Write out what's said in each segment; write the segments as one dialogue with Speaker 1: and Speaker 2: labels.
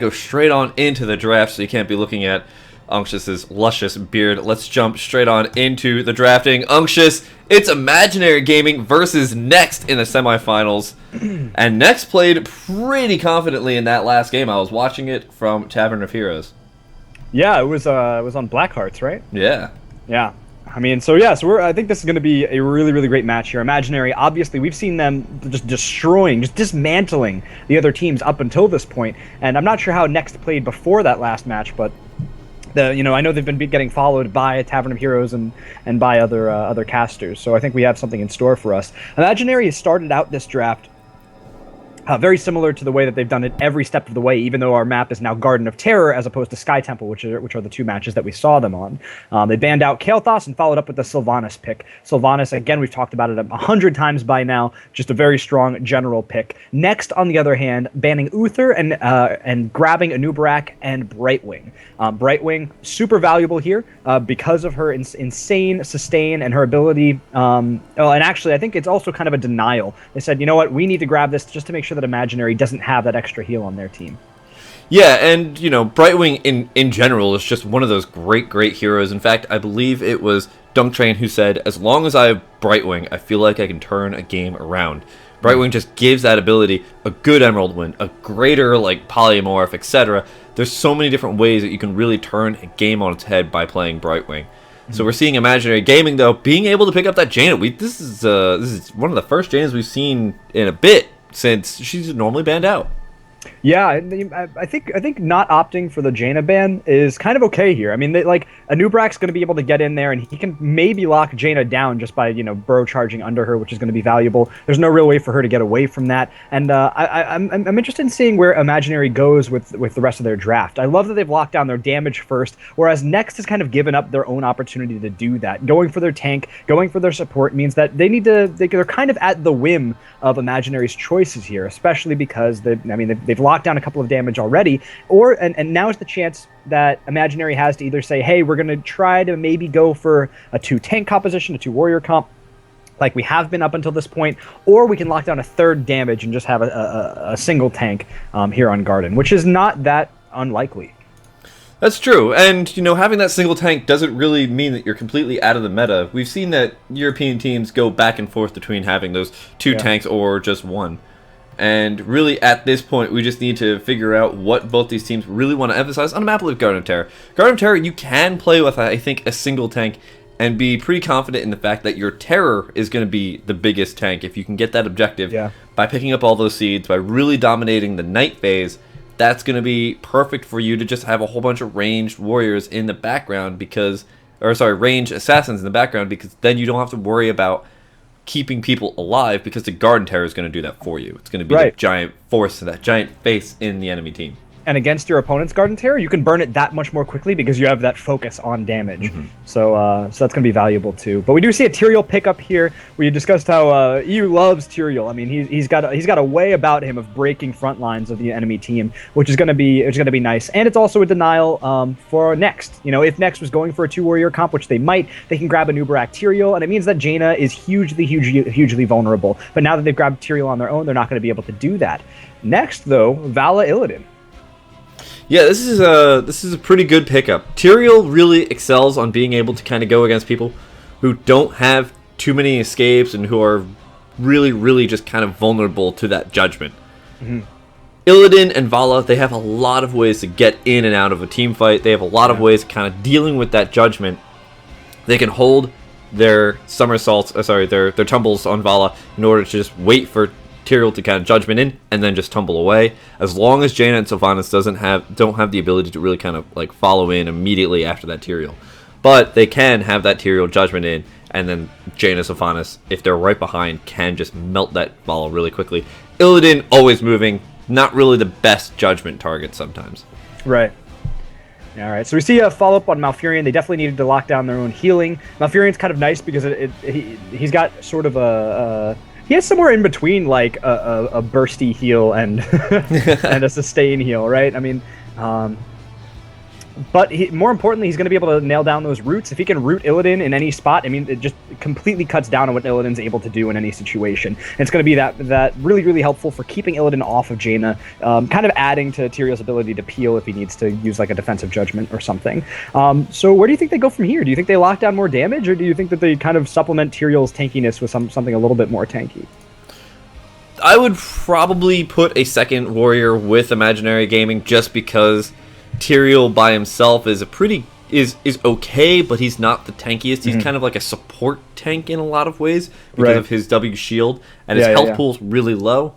Speaker 1: go straight on into the draft, so you can't be looking at Unctious's luscious beard. Let's jump straight on into the drafting. Unctious, it's Imaginary Gaming versus Next in the semifinals. And Next played pretty confidently in that last game. I was watching it from Tavern of Heroes.
Speaker 2: Yeah, it was on Black Hearts, right?
Speaker 1: Yeah.
Speaker 2: Yeah. I mean, so I think this is going to be a really, really great match here. Imaginary, obviously, we've seen them just destroying, just dismantling the other teams up until this point. And I'm not sure how Next played before that last match, but I know they've been getting followed by Tavern of Heroes and by other casters. So I think we have something in store for us. Imaginary has started out this draft very similar to the way that they've done it every step of the way, even though our map is now Garden of Terror as opposed to Sky Temple, which are the two matches that we saw them on. They banned out Kael'thas and followed up with the Sylvanas pick. Sylvanas, again, we've talked about it 100 times by now, just a very strong general pick. Next, on the other hand, banning Uther and grabbing Anubarak and Brightwing. Brightwing, super valuable here because of her insane sustain and her ability. And actually, I think it's also kind of a denial. They said, you know what, we need to grab this just to make sure that Imaginary doesn't have that extra heal on their team.
Speaker 1: Yeah, and, Brightwing in general is just one of those great heroes. In fact, I believe it was Dunktrain who said, as long as I have Brightwing, I feel like I can turn a game around. Brightwing just gives that ability a good Emerald Wind, a greater, polymorph, etc. There's so many different ways that you can really turn a game on its head by playing Brightwing. So we're seeing Imaginary Gaming, though, being able to pick up that Jaina. This is one of the first Jainas we've seen in a bit, since she's normally banned out.
Speaker 2: Yeah, I think not opting for the Jaina ban is kind of okay here. I mean, Anubrak's going to be able to get in there, and he can maybe lock Jaina down just by burrow charging under her, which is going to be valuable. There's no real way for her to get away from that, and I'm interested in seeing where Imaginary goes with the rest of their draft. I love that they've locked down their damage first, whereas Next has kind of given up their own opportunity to do that. Going for their tank, going for their support means that they're kind of at the whim of Imaginary's choices here, especially because they've locked down a couple of damage already, and now is the chance that Imaginary has to either say, hey, we're going to try to maybe go for a 2-tank composition, a 2-warrior comp, like we have been up until this point, or we can lock down a third damage and just have a single tank here on Garden, which is not that unlikely.
Speaker 1: That's true, and having that single tank doesn't really mean that you're completely out of the meta. We've seen that European teams go back and forth between having those two tanks or just one. And really, at this point, we just need to figure out what both these teams really want to emphasize on a map like Garden of Terror. Garden of Terror, you can play with, I think, a single tank and be pretty confident in the fact that your Terror is going to be the biggest tank if you can get that objective by picking up all those seeds, by really dominating the night phase. That's going to be perfect for you to just have a whole bunch of ranged warriors in the background ranged assassins in the background, because then you don't have to worry about keeping people alive, because the Garden Terror is going to do that for you. It's going to be that giant force, that giant face in the enemy team. And
Speaker 2: against your opponent's Garden Terror, you can burn it that much more quickly because you have that focus on damage. So that's going to be valuable too. But we do see a Tyrael pickup here. We discussed how EU loves Tyrael. I mean, he's got a way about him of breaking front lines of the enemy team, which is going to be nice. And it's also a denial for Next. If Next was going for a 2-warrior comp, which they might, they can grab a Nubarak Tyrael, and it means that Jaina is hugely vulnerable. But now that they've grabbed Tyrael on their own, they're not going to be able to do that. Next, though, Vala Illidan.
Speaker 1: Yeah, this is a pretty good pickup. Tyrael really excels on being able to kind of go against people who don't have too many escapes and who are really just kind of vulnerable to that judgment. Illidan and Vala, they have a lot of ways to get in and out of a team fight. They have a lot of ways kind of dealing with that judgment. They can hold their somersaults, their tumbles on Vala in order to just wait for Tyrael to kind of judgment in and then just tumble away. As long as Jaina and Sylvanas don't have the ability to really kind of follow in immediately after that Tyrael. But they can have that Tyrael judgment in, and then Jaina, Sylvanas, if they're right behind, can just melt that Vala really quickly. Illidan always moving, not really the best judgment target sometimes.
Speaker 2: Right. All right, so we see a follow-up on Malfurion. They definitely needed to lock down their own healing. Malfurion's kind of nice because he's got sort of he has somewhere in between a bursty heal and and a sustain heal, right? I mean, But more importantly, he's going to be able to nail down those roots. If he can root Illidan in any spot, I mean, it just completely cuts down on what Illidan's able to do in any situation. And it's going to be that really, really helpful for keeping Illidan off of Jaina, kind of adding to Tyrion's ability to peel if he needs to use like a defensive judgment or something. So where do you think they go from here? Do you think they lock down more damage, or do you think that they kind of supplement Tyrion's tankiness with something a little bit more tanky?
Speaker 1: I would probably put a second warrior with Imaginary Gaming just because Tyrael by himself is is okay, but he's not the tankiest. He's kind of like a support tank in a lot of ways because of his W shield, and his health pool's really low.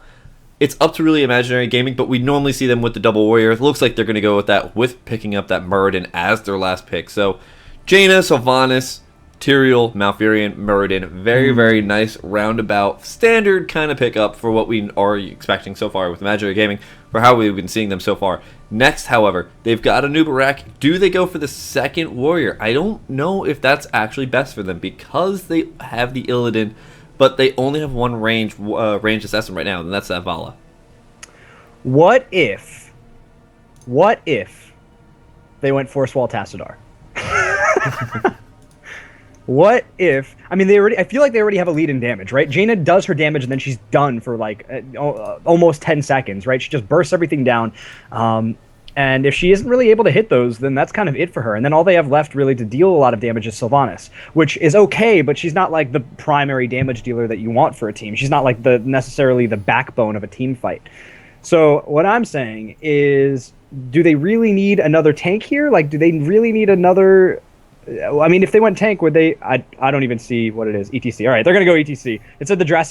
Speaker 1: It's up to really Imaginary Gaming, but we normally see them with the double warrior. It looks like they're going to go with that, with picking up that Muradin as their last pick. So Jaina, Sylvanas, Tyrael, Malfurion, Muradin. Very, very nice, roundabout, standard kind of pickup for what we are expecting so far with Imaginary Gaming, for how we've been seeing them so far. Next, however, they've got a Nubarak. Do they go for the second warrior? I don't know if that's actually best for them because they have the Illidan, but they only have one range assessment right now, and that's that Vala.
Speaker 2: What if they went Force Wall Tassadar? What if... I mean, I feel like they already have a lead in damage, right? Jaina does her damage, and then she's done for, like, almost 10 seconds, right? She just bursts everything down. And if she isn't really able to hit those, then that's kind of it for her. And then all they have left, really, to deal a lot of damage is Sylvanas, which is okay, but she's not, like, the primary damage dealer that you want for a team. She's not, like, necessarily the backbone of a team fight. So what I'm saying is, do they really need another tank here? Like, do they really need another... I mean, if they went tank, would they? I don't even see what it is. ETC. All right, they're gonna go ETC. It said the draft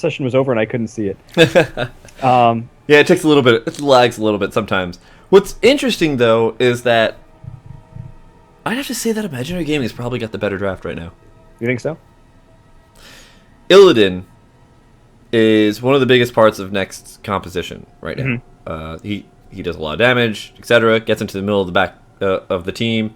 Speaker 2: session was over, and I couldn't see it.
Speaker 1: Yeah, it takes a little bit. It lags a little bit sometimes. What's interesting though is that I'd have to say that Imaginary Gaming has probably got the better draft right now.
Speaker 2: You think so?
Speaker 1: Illidan is one of the biggest parts of Next's composition right now. He does a lot of damage, etc. Gets into the middle of the back of the team.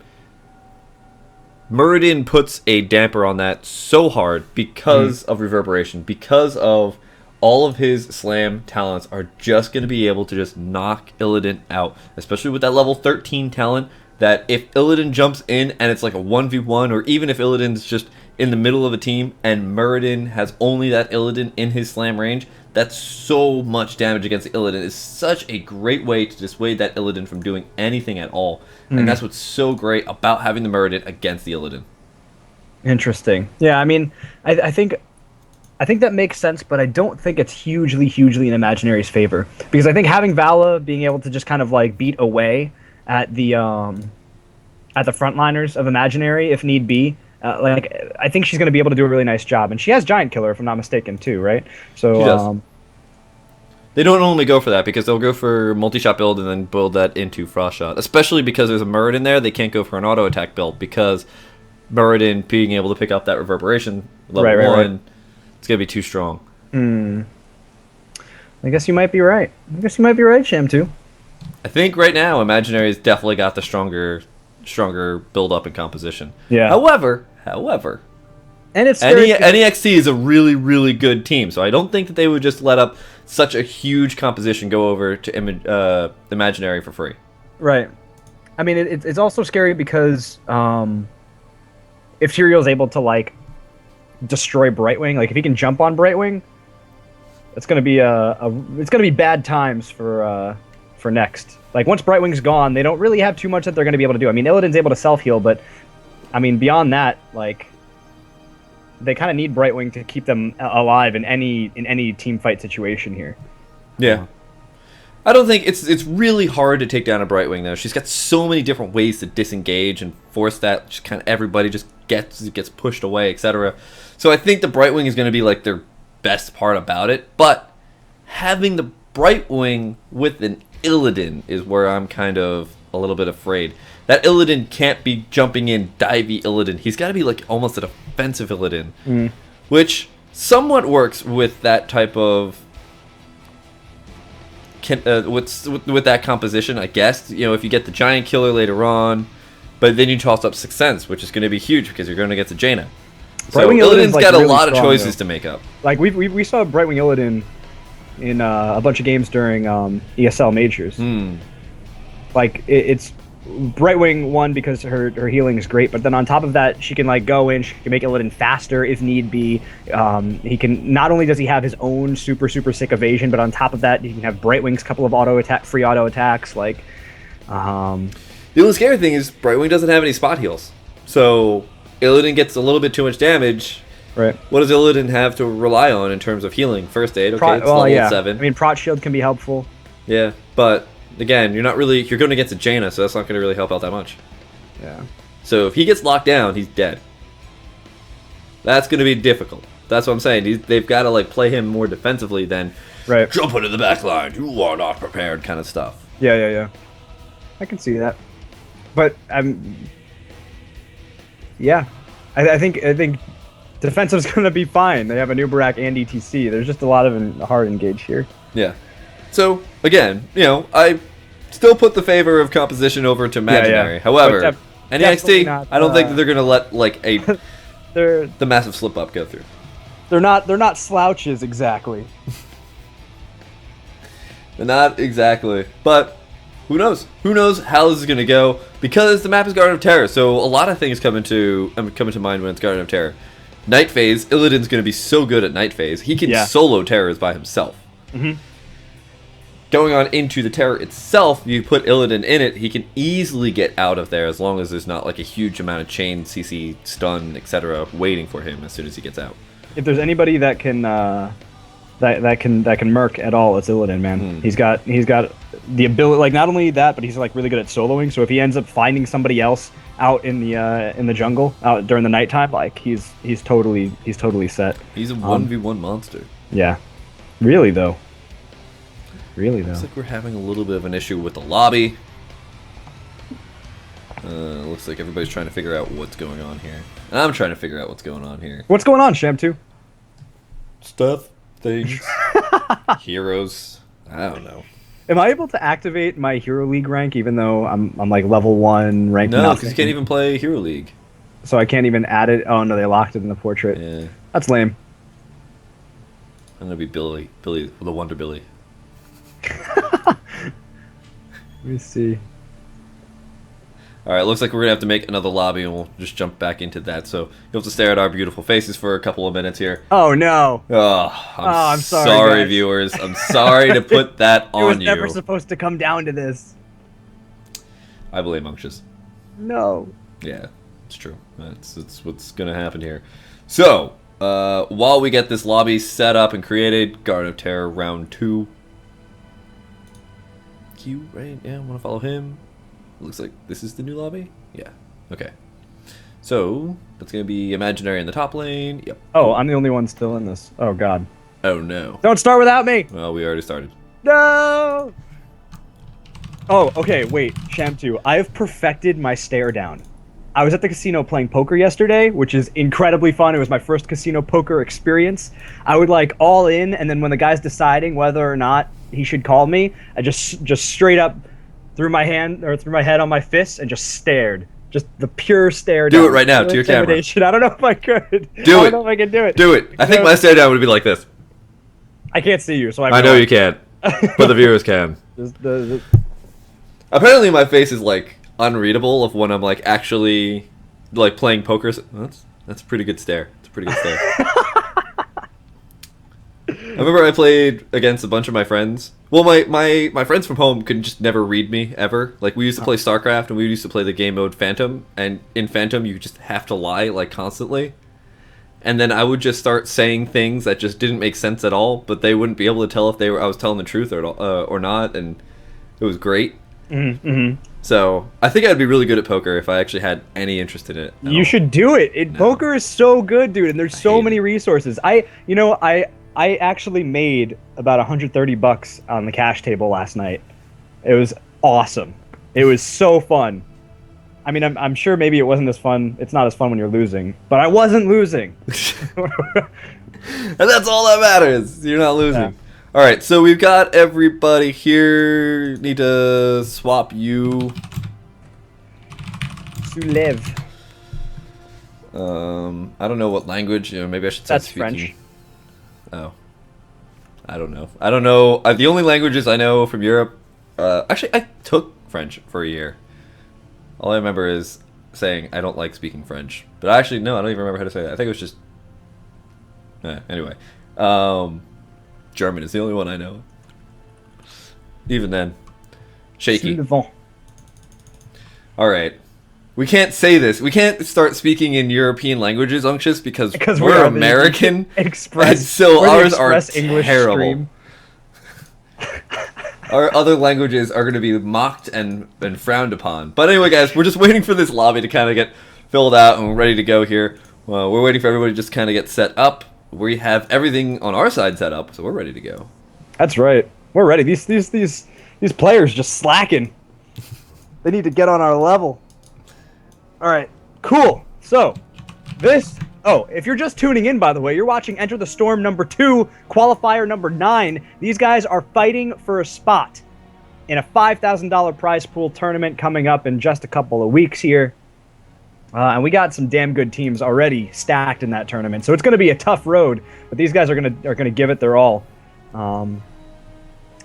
Speaker 1: Muradin puts a damper on that so hard because of reverberation, because of all of his slam talents are just going to be able to just knock Illidan out, especially with that level 13 talent, that if Illidan jumps in and it's like a 1v1, or even if Illidan's just in the middle of a team and Muradin has only that Illidan in his slam range, that's so much damage against Illidan. It's such a great way to dissuade that Illidan from doing anything at all. And that's what's so great about having the Muradin against the Illidan.
Speaker 2: Interesting. Yeah, I mean, I think that makes sense, but I don't think it's hugely in Imaginary's favor. Because I think having Vala being able to just kind of like beat away at the frontliners of Imaginary, if need be, I think she's going to be able to do a really nice job. And she has Giant Killer, if I'm not mistaken, too, right? So
Speaker 1: she does. They don't only go for that, because they'll go for multi-shot build and then build that into Frost Shot. Especially because there's a Muradin there, they can't go for an auto-attack build, because Muradin being able to pick up that reverberation level 1, it's going to be too strong.
Speaker 2: I guess you might be right. Sham, too.
Speaker 1: I think right now, Imaginary's definitely got the stronger build-up and composition.
Speaker 2: Yeah.
Speaker 1: However,
Speaker 2: and it's
Speaker 1: NEXT is a really good team, so I don't think that they would just let up such a huge composition go over to Imaginary for free.
Speaker 2: Right. I mean, it's also scary because if Tyrion's able to like destroy Brightwing, like if he can jump on Brightwing, it's gonna be bad times for Next. Like once Brightwing's gone, they don't really have too much that they're gonna be able to do. I mean, Illidan's able to self heal, but I mean beyond that, like they kind of need Brightwing to keep them alive in any team fight situation here.
Speaker 1: Yeah. I don't think it's really hard to take down a Brightwing though. She's got so many different ways to disengage and force that just kind of everybody just gets pushed away, etc. So I think the Brightwing is going to be like their best part about it, but having the Brightwing with an Illidan is where I'm kind of a little bit afraid. That Illidan can't be jumping in divey Illidan. He's got to be like almost an offensive Illidan, which somewhat works with that type of with that composition, I guess. You know, if you get the Giant Killer later on, but then you toss up Sixth Sense, which is going to be huge because you're going to get to Jaina. So Illidan's got a lot of choices to make up.
Speaker 2: Like we saw Brightwing Illidan in a bunch of games during ESL majors. Like it's Brightwing one because her healing is great, but then on top of that, she can like go in, she can make Illidan faster if need be. He can not only does he have his own super sick evasion, but on top of that, he can have Brightwing's couple of free auto attacks. Like,
Speaker 1: the only scary thing is Brightwing doesn't have any spot heals, so Illidan gets a little bit too much damage.
Speaker 2: Right.
Speaker 1: What does Illidan have to rely on in terms of healing? First aid, okay, it's level 7.
Speaker 2: I mean, Prot Shield can be helpful.
Speaker 1: Yeah, but again, you're going against a Jaina, so that's not going to really help out that much.
Speaker 2: Yeah.
Speaker 1: So if he gets locked down, he's dead. That's going to be difficult. That's what I'm saying. They've got to like play him more defensively than jump into the back line. You are not prepared, kind of stuff.
Speaker 2: Yeah. I can see that, but yeah, I think defensive's going to be fine. They have a new Barak and ETC. There's just a lot of hard engage here.
Speaker 1: Yeah. So again, I still put the favor of composition over to Imaginary.
Speaker 2: Yeah.
Speaker 1: However, NXT, I don't think that they're going to let like
Speaker 2: the
Speaker 1: massive slip up go through.
Speaker 2: They're not slouches exactly.
Speaker 1: They're not exactly, but who knows? Who knows how this is going to go? Because the map is Garden of Terror, so a lot of things come into mind when it's Garden of Terror. Night Phase, Illidan's going to be so good at Night Phase. He can solo terrors by himself.
Speaker 2: Mm-hmm.
Speaker 1: Going on into the terror itself, you put Illidan in it, he can easily get out of there as long as there's not like a huge amount of chain, CC, stun, etc. waiting for him as soon as he gets out.
Speaker 2: If there's anybody that can that can murk at all, it's Illidan, man. He's got the ability, like not only that, but he's like really good at soloing. So if he ends up finding somebody else out in the jungle out during the nighttime, like he's totally set.
Speaker 1: He's a 1v1 monster.
Speaker 2: Yeah, really though.
Speaker 1: Looks like we're having a little bit of an issue with the lobby. Looks like everybody's trying to figure out what's going on here. I'm trying to figure out what's going on here.
Speaker 2: What's going on, Sham2?
Speaker 1: Stuff, things, heroes. I don't know.
Speaker 2: Am I able to activate my Hero League rank even though I'm like level 1 rank?
Speaker 1: No, because you can't even play Hero League.
Speaker 2: So I can't even add it. Oh no, they locked it in the portrait.
Speaker 1: Yeah,
Speaker 2: that's lame.
Speaker 1: I'm gonna be Billy, the Wonder Billy.
Speaker 2: Let me see.
Speaker 1: Alright, looks like we're going to have to make another lobby and we'll just jump back into that. So you'll have to stare at our beautiful faces for a couple of minutes here.
Speaker 2: Oh, no.
Speaker 1: Oh, I'm sorry viewers. I'm sorry to put that on you.
Speaker 2: It was never supposed to come down to this.
Speaker 1: I blame Unctious.
Speaker 2: No.
Speaker 1: Yeah, it's true. That's what's going to happen here. So, while we get this lobby set up and created, Garden of Terror round 2. Q, right? Yeah, I want to follow him. Looks like this is the new lobby? Yeah. Okay. So, that's going to be Imaginary in the top lane. Yep.
Speaker 2: Oh, I'm the only one still in this. Oh, God.
Speaker 1: Oh, no.
Speaker 2: Don't start without me!
Speaker 1: Well, we already started.
Speaker 2: No! Oh, okay, wait. Sham2, I have perfected my stare down. I was at the casino playing poker yesterday, which is incredibly fun. It was my first casino poker experience. I would like all in, and then when the guy's deciding whether or not he should call me, I just straight up threw my head on my fist and just stared. Just the pure stare down.
Speaker 1: Do it right now to your camera.
Speaker 2: I don't know if I could.
Speaker 1: Do it.
Speaker 2: I don't know if I can do it.
Speaker 1: Do it. I think my stare down would be like this.
Speaker 2: I can't see you, so
Speaker 1: I know you can't, but the viewers can. Apparently, my face is like unreadable of when I'm like actually like playing poker. That's a pretty good stare. It's a pretty good stare. I remember I played against a bunch of my friends. Well, my friends from home could just never read me, ever. Like, we used to play StarCraft, and we used to play the game mode Phantom, and in Phantom, you just have to lie, like, constantly. And then I would just start saying things that just didn't make sense at all, but they wouldn't be able to tell if I was telling the truth or not, and it was great.
Speaker 2: Mm-hmm.
Speaker 1: So, I think I'd be really good at poker if I actually had any interest in it.
Speaker 2: You should do it. Poker is so good, dude, and there's so many resources. I actually made about $130 on the cash table last night. It was awesome. It was so fun. I mean, I'm sure maybe it wasn't as fun. It's not as fun when you're losing, but I wasn't losing.
Speaker 1: And that's all that matters. You're not losing.
Speaker 2: Yeah.
Speaker 1: All right, so we've got everybody here. Need to swap you.
Speaker 2: To live.
Speaker 1: I don't know what language. Maybe I should start
Speaker 2: That's
Speaker 1: speaking.
Speaker 2: French.
Speaker 1: Oh, I don't know. The only languages I know from Europe. Actually, I took French for a year. All I remember is saying I don't like speaking French. But actually, no, I don't even remember how to say that. I think it was just... anyway. German is the only one I know. Even then. Shaky. Alright. We can't say this. We can't start speaking in European languages, Unctious, because we're American.
Speaker 2: Express.
Speaker 1: And so ours are
Speaker 2: English
Speaker 1: terrible.
Speaker 2: Stream.
Speaker 1: Our other languages are going to be mocked and frowned upon. But anyway, guys, we're just waiting for this lobby to kind of get filled out and we're ready to go here. Well, we're waiting for everybody to just kind of get set up. We have everything on our side set up, so we're ready to go.
Speaker 2: That's right. We're ready. These players just slacking. They need to get on our level. All right. Cool. So, this... Oh, if you're just tuning in, by the way, you're watching Enter the Storm number 2, qualifier number 9. These guys are fighting for a spot in a $5,000 prize pool tournament coming up in just a couple of weeks here. And we got some damn good teams already stacked in that tournament. So it's going to be a tough road, but these guys are going to give it their all.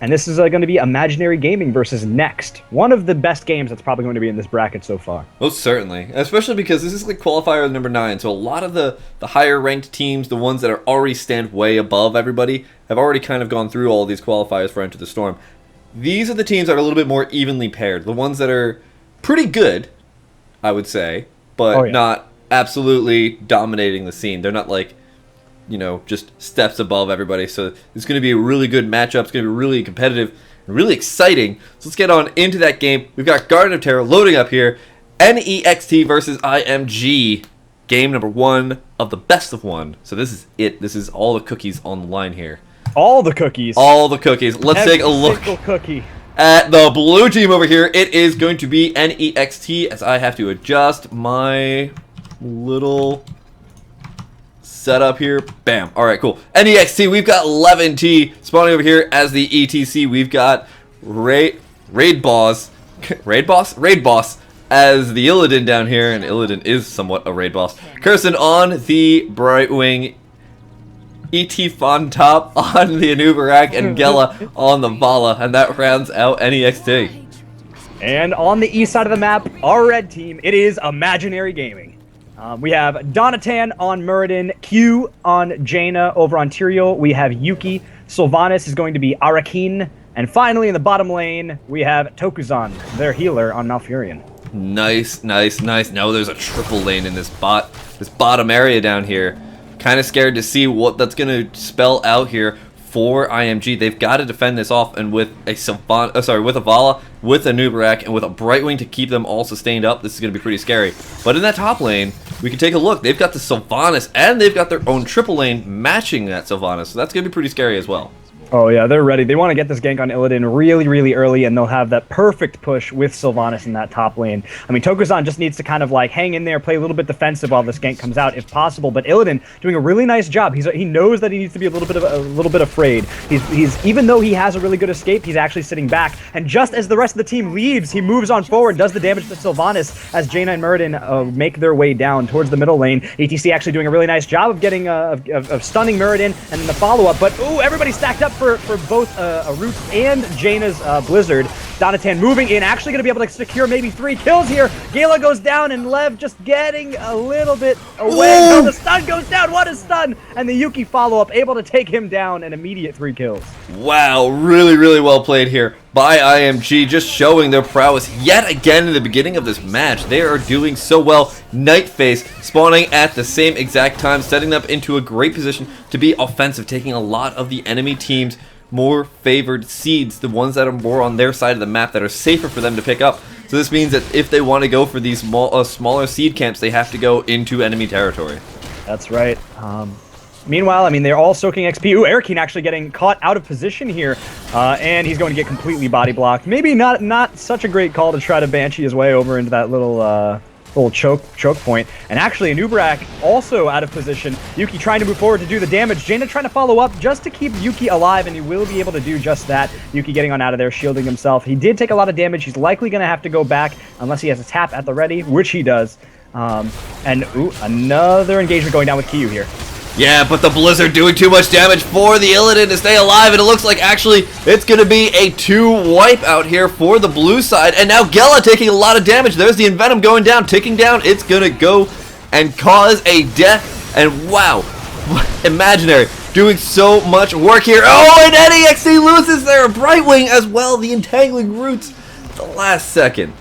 Speaker 2: And this is going to be Imaginary Gaming versus Next. One of the best games that's probably going to be in this bracket so far.
Speaker 1: Most certainly. Especially because this is like qualifier number 9. So a lot of the higher ranked teams, the ones that are already stand way above everybody, have already kind of gone through all these qualifiers for Enter the Storm. These are the teams that are a little bit more evenly paired. The ones that are pretty good, I would say, but not absolutely dominating the scene. They're not like... just steps above everybody. So it's going to be a really good matchup. It's going to be really competitive and really exciting. So let's get on into that game. We've got Garden of Terror loading up here. NEXT versus IMG. Game number 1 of the best of 1. So this is it. This is all the cookies on the line here.
Speaker 2: All the cookies.
Speaker 1: All the cookies. Let's take a look
Speaker 2: cookie.
Speaker 1: at the blue team over here. It is going to be NEXT as I have to adjust my little... setup here. Bam. Alright, cool. NEXT, we've got 11T spawning over here as the ETC. We've got Raid Boss as the Illidan down here, and Illidan is somewhat a raid boss. Kirsten on the Brightwing, ET Fon top on the Anubarak, and Gela on the Vala, and that rounds out NEXT.
Speaker 2: And on the east side of the map, our red team, it is Imaginary Gaming. We have Donatan on Muradin, Q on Jaina over on Tyrael. We have Yuki. Sylvanas is going to be Arakin. And finally, in the bottom lane, we have Tokuzan, their healer on Malfurion.
Speaker 1: Nice, nice, nice. Now there's a triple lane in this bottom area down here. Kind of scared to see what that's going to spell out here for IMG. They've got to defend this off, and with a with a Vala, with a Nubarak, and with a Brightwing to keep them all sustained up, this is going to be pretty scary. But in that top lane, we can take a look. They've got the Sylvanas, and they've got their own triple lane matching that Sylvanas, so that's going to be pretty scary as well.
Speaker 2: Oh yeah, they're ready. They want to get this gank on Illidan really, really early, and they'll have that perfect push with Sylvanas in that top lane. I mean, Tokuzan just needs to kind of like hang in there, play a little bit defensive while this gank comes out, if possible. But Illidan doing a really nice job. He knows that he needs to be a little bit afraid. He's even though he has a really good escape, he's actually sitting back. And just as the rest of the team leaves, he moves on forward, does the damage to Sylvanas as Jaina and Muradin make their way down towards the middle lane. ETC actually doing a really nice job of getting of stunning Muradin, and then the follow up. But ooh, everybody stacked up for both a Root and Jaina's Blizzard. Donatan moving in, actually going to be able to secure maybe 3 kills here. Gala goes down, and Lev just getting a little bit away. No, the stun goes down. What a stun! And the Yuki follow-up, able to take him down, an immediate 3 kills.
Speaker 1: Wow, really, really well played here by IMG, just showing their prowess yet again in the beginning of this match. They are doing so well. Nightface spawning at the same exact time, setting them up into a great position to be offensive, taking a lot of the enemy team's more favored seeds, the ones that are more on their side of the map that are safer for them to pick up. So this means that if they want to go for these smaller seed camps, they have to go into enemy territory.
Speaker 2: That's right. Meanwhile, I mean, they're all soaking XP. Ooh, Arakin actually getting caught out of position here, and he's going to get completely body blocked. Maybe not such a great call to try to Banshee his way over into that little choke point. And actually, Anubarak also out of position. Yuki trying to move forward to do the damage. Jaina trying to follow up just to keep Yuki alive, and he will be able to do just that. Yuki getting on out of there, shielding himself. He did take a lot of damage. He's likely going to have to go back unless he has a tap at the ready, which he does. And ooh, another engagement going down with Kiyu here.
Speaker 1: Yeah, but the Blizzard doing too much damage for the Illidan to stay alive, and it looks like actually it's going to be a 2 wipe out here for the blue side, and now Gela taking a lot of damage. There's the Envenom going down, ticking down. It's going to go and cause a death, and wow, Imaginary doing so much work here. Oh, and NEXT loses their Brightwing as well, the Entangling Roots at the last second.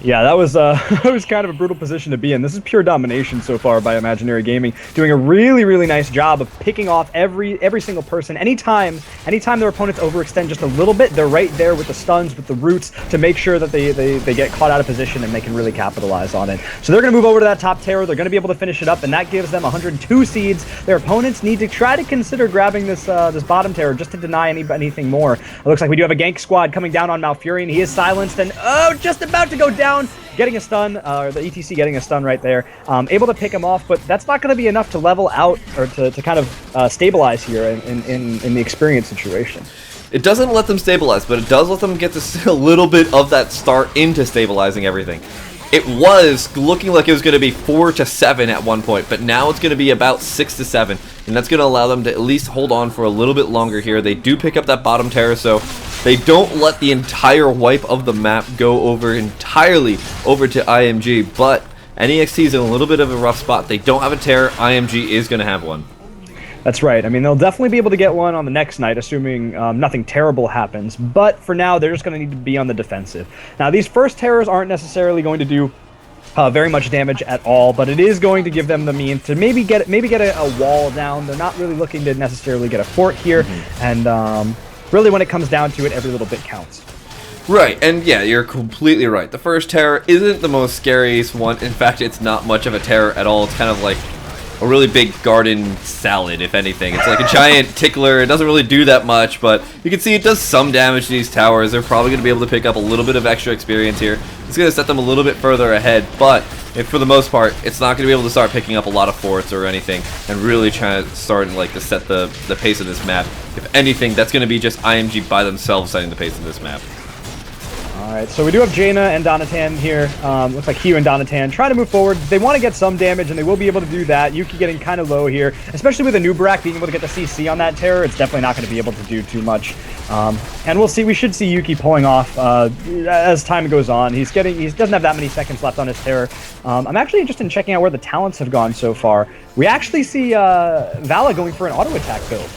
Speaker 2: Yeah, that was that was kind of a brutal position to be in. This is pure domination so far by Imaginary Gaming, doing a really, really nice job of picking off every single person. Anytime their opponents overextend just a little bit, they're right there with the stuns, with the roots, to make sure that they get caught out of position and they can really capitalize on it. So they're going to move over to that top tower. They're going to be able to finish it up, and that gives them 102 seeds. Their opponents need to try to consider grabbing this this bottom tower just to deny anything more. It looks like we do have a gank squad coming down on Malfurion. He is silenced and just about to go down. Getting a stun, or the ETC getting a stun right there, able to pick him off, but that's not going to be enough to level out or to kind of stabilize here in the experience situation.
Speaker 1: It doesn't let them stabilize, but it does let them get a little bit of that start into stabilizing everything. It was looking like it was going to be 4 to 7 at one point, but now it's going to be about 6 to 7, and that's going to allow them to at least hold on for a little bit longer here. They do pick up that bottom terrace, so they don't let the entire wipe of the map go over entirely over to IMG, but NEXT is in a little bit of a rough spot. They don't have a terror. IMG is going to have one.
Speaker 2: That's right. I mean, they'll definitely be able to get one on the next night, assuming nothing terrible happens. But for now, they're just going to need to be on the defensive. Now, these first terrors aren't necessarily going to do very much damage at all, but it is going to give them the means to maybe get a wall down. They're not really looking to necessarily get a fort here, and really, when it comes down to it, every little bit counts.
Speaker 1: Right, and yeah, you're completely right. The first terror isn't the most scariest one. In fact, it's not much of a terror at all. It's kind of like a really big garden salad, if anything. It's like a giant tickler. It doesn't really do that much, but you can see it does some damage to these towers. They're probably going to be able to pick up a little bit of extra experience here. It's going to set them a little bit further ahead, but for the most part, it's not going to be able to start picking up a lot of forts or anything and really trying to start to set the pace of this map. If anything, that's going to be just IMG by themselves setting the pace of this map.
Speaker 2: Alright, so we do have Jaina and Donatan here. Looks like Hugh and Donatan trying to move forward. They want to get some damage, and they will be able to do that. Yuki getting kind of low here, especially with a new Barak being able to get the CC on that terror. It's definitely not going to be able to do too much. And we'll see. We should see Yuki pulling off as time goes on. He doesn't have that many seconds left on his terror. I'm actually interested in checking out where the talents have gone so far. We actually see Vala going for an auto attack build.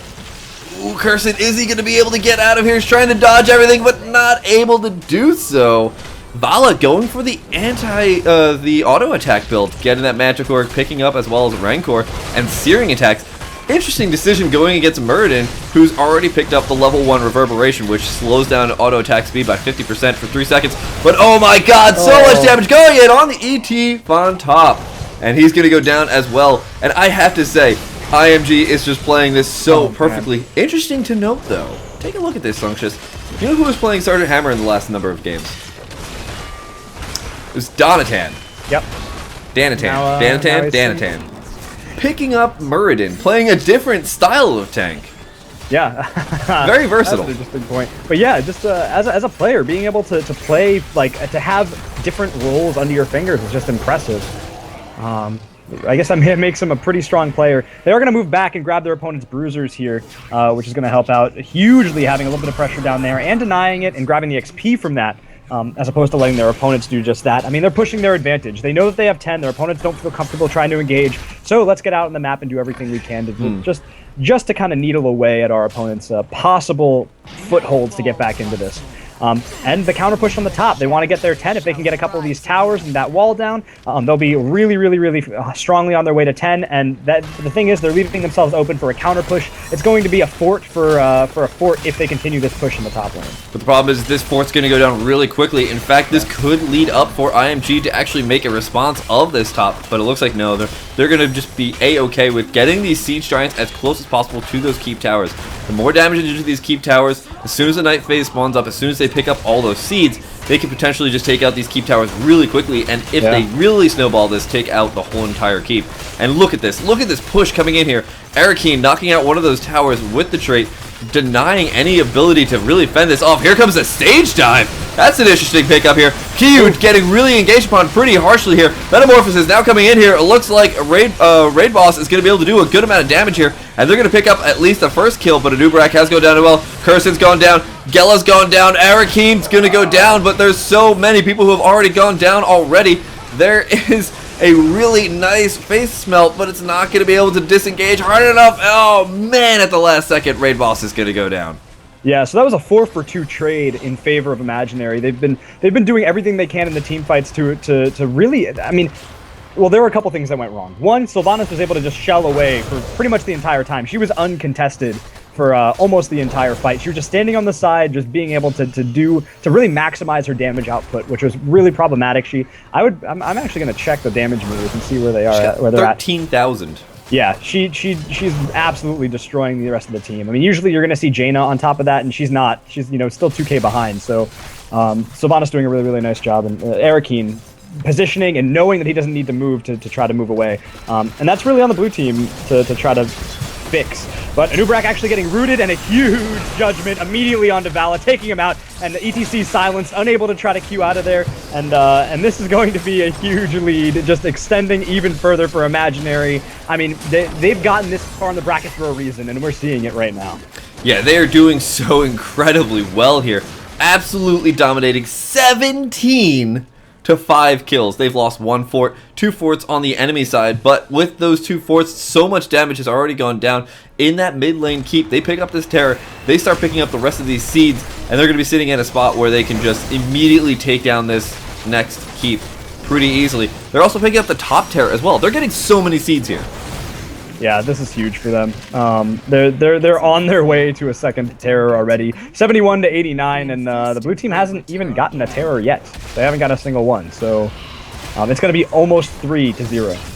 Speaker 1: Ooh, Curson, is he going to be able to get out of here? He's trying to dodge everything, but not able to do so. Vala going for the the auto attack build, getting that Magic Org, picking up as well as Rancor and Searing attacks. Interesting decision going against Muradin, who's already picked up the level 1 Reverberation, which slows down auto attack speed by 50% for 3 seconds. But oh my god, so much damage going in on the ET on top. And he's going to go down as well. And I have to say, IMG is just playing this so perfectly. Man. Interesting to note, though. Take a look at this, Sunctious. You know who was playing Sergeant Hammer in the last number of games? It was Donatan.
Speaker 2: Yep.
Speaker 1: Danatan. Picking up Muradin, playing a different style of tank.
Speaker 2: Yeah.
Speaker 1: Very versatile.
Speaker 2: That's an interesting point. But yeah, just as a player, being able to play, to have different roles under your fingers is just impressive. I guess that makes him a pretty strong player. They are going to move back and grab their opponent's bruisers here, which is going to help out hugely, having a little bit of pressure down there and denying it and grabbing the XP from that, as opposed to letting their opponents do just that. I mean, they're pushing their advantage. They know that they have 10. Their opponents don't feel comfortable trying to engage. So let's get out on the map and do everything we can to just to kind of needle away at our opponents' possible footholds to get back into this. And the counter push on the top. They want to get their 10. If they can get a couple of these towers and that wall down, they'll be really strongly on their way to 10. And the thing is, they're leaving themselves open for a counter push. It's going to be a fort for a fort if they continue this push in the top lane.
Speaker 1: But the problem is this fort's going to go down really quickly. In fact, this could lead up for IMG to actually make a response of this top. But it looks like no, they're going to just be A-okay with getting these siege giants as close as possible to those keep towers. The more damage you do to these keep towers, as soon as the night phase spawns up, as soon as they pick up all those seeds, they can potentially just take out these keep towers really quickly, and if they really snowball this, take out the whole entire keep. And look at this push coming in here. Arakeen knocking out one of those towers with the trait, denying any ability to really fend this off. Here comes a stage dive. That's an interesting pickup here. Kyu getting really engaged upon pretty harshly here. Metamorphosis now coming in here. It looks like Raid Boss is going to be able to do a good amount of damage here. And they're going to pick up at least the first kill, but Anubrak has gone down as well. Kursen's gone down. Gella's gone down. Arakeen's going to go down, but there's so many people who have already gone down already. There is a really nice face smelt, but it's not going to be able to disengage hard enough. Oh, man, at the last second, Raid Boss is going to go down.
Speaker 2: Yeah, so that was a 4-for-2 trade in favor of Imaginary. They've been doing everything they can in the team fights to really, I mean, well, there were a couple things that went wrong. One, Sylvanas was able to just shell away for pretty much the entire time. She was uncontested for almost the entire fight. She was just standing on the side, just being able to really maximize her damage output, which was really problematic. I'm actually going to check the damage meters and see where they are, where they're at.
Speaker 1: 13,000. Yeah,
Speaker 2: she's absolutely destroying the rest of the team. I mean, usually you're going to see Jaina on top of that, and she's not. She's still 2K behind. So Sylvanas doing a really, really nice job, and Arakeen positioning and knowing that he doesn't need to move to try to move away. And that's really on the blue team to try to fix. But Anubrak actually getting rooted, and a huge judgment immediately onto Vala, taking him out, and the ETC silenced, unable to try to Q out of there, and this is going to be a huge lead, just extending even further for Imaginary. I mean, they've gotten this far in the bracket for a reason, and we're seeing it right now.
Speaker 1: Yeah, they are doing so incredibly well here. Absolutely dominating 17 to 5 kills. They've lost 1 fort, 2 forts on the enemy side, but with those 2 forts, so much damage has already gone down. In that mid lane keep, they pick up this Terror, they start picking up the rest of these seeds, and they're going to be sitting in a spot where they can just immediately take down this next keep pretty easily. They're also picking up the top Terror as well. They're getting so many seeds here.
Speaker 2: Yeah, this is huge for them. They're on their way to a second Terror already. 71 to 89, and the blue team hasn't even gotten a Terror yet. They haven't got a single one, so it's going to be almost 3-0.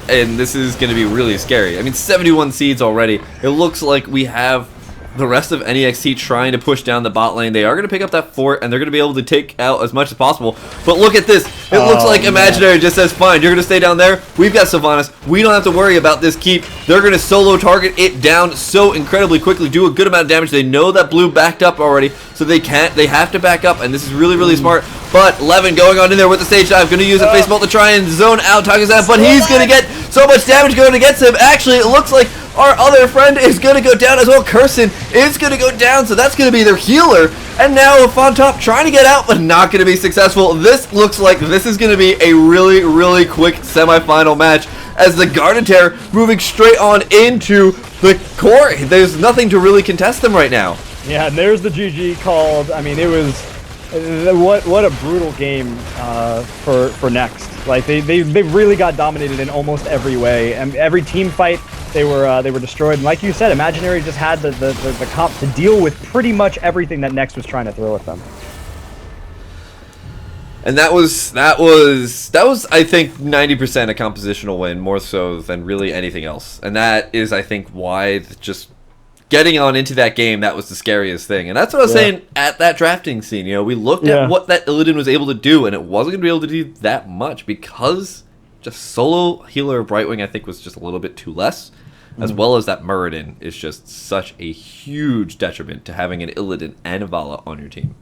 Speaker 1: And this is going to be really scary. I mean, 71 seeds already. It looks like we have the rest of NEXT trying to push down the bot lane. They are going to pick up that fort, and they're going to be able to take out as much as possible. But look at this. It looks like Imaginary just says, fine, you're going to stay down there. We've got Sylvanas. We don't have to worry about this keep. They're going to solo target it down so incredibly quickly, do a good amount of damage. They know that blue backed up already, so they have to back up, and this is really, really smart. But Levin going on in there with the stage dive, going to use a face mult to try and zone out Takazan, but he's going to get so much damage going against him. Actually, it looks like our other friend is going to go down as well. Kursen is going to go down, so that's going to be their healer. And now on top trying to get out, but not going to be successful. This looks like this is going to be a really, really quick semifinal match as the Garden Terror moving straight on into the core. There's nothing to really contest them right now.
Speaker 2: Yeah, and there's the GG called. I mean, it was what a brutal game for Next. Like they really got dominated in almost every way, and every team fight they were destroyed. And like you said, Imaginary just had the comp to deal with pretty much everything that Next was trying to throw at them.
Speaker 1: And that was I think 90% a compositional win, more so than really anything else. And that is, I think, why just getting on into that game, that was the scariest thing. And that's what I was saying at that drafting scene. You know, we looked at what that Illidan was able to do, and it wasn't going to be able to do that much because just solo healer Brightwing, I think, was just a little bit too less, as well as that Muradin is just such a huge detriment to having an Illidan and a Vala on your team.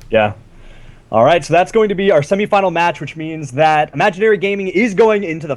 Speaker 2: Yeah. All right, so that's going to be our semifinal match, which means that Imaginary Gaming is going into the